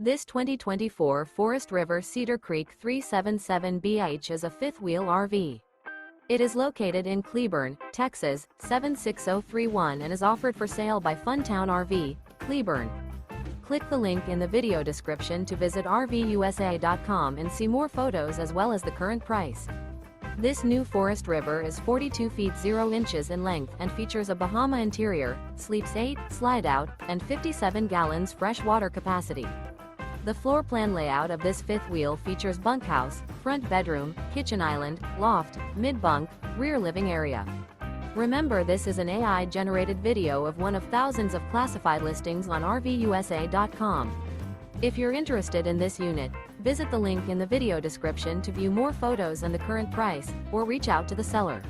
This 2024 Forest River Cedar Creek 377BH is a fifth-wheel RV. It is located in Cleburne, Texas, 76031 and is offered for sale by Funtown RV, Cleburne. Click the link in the video description to visit RVUSA.com and see more photos as well as the current price. This new Forest River is 42 feet 0 inches in length and features a BAHAMA interior, sleeps 8, slide-out, and 57 gallons fresh water capacity. The floor plan layout of this fifth wheel features bunkhouse, front bedroom, kitchen island, loft, mid-bunk, rear living area. Remember, this is an AI-generated video of one of thousands of classified listings on RVUSA.com. If you're interested in this unit, visit the link in the video description to view more photos and the current price, or reach out to the seller.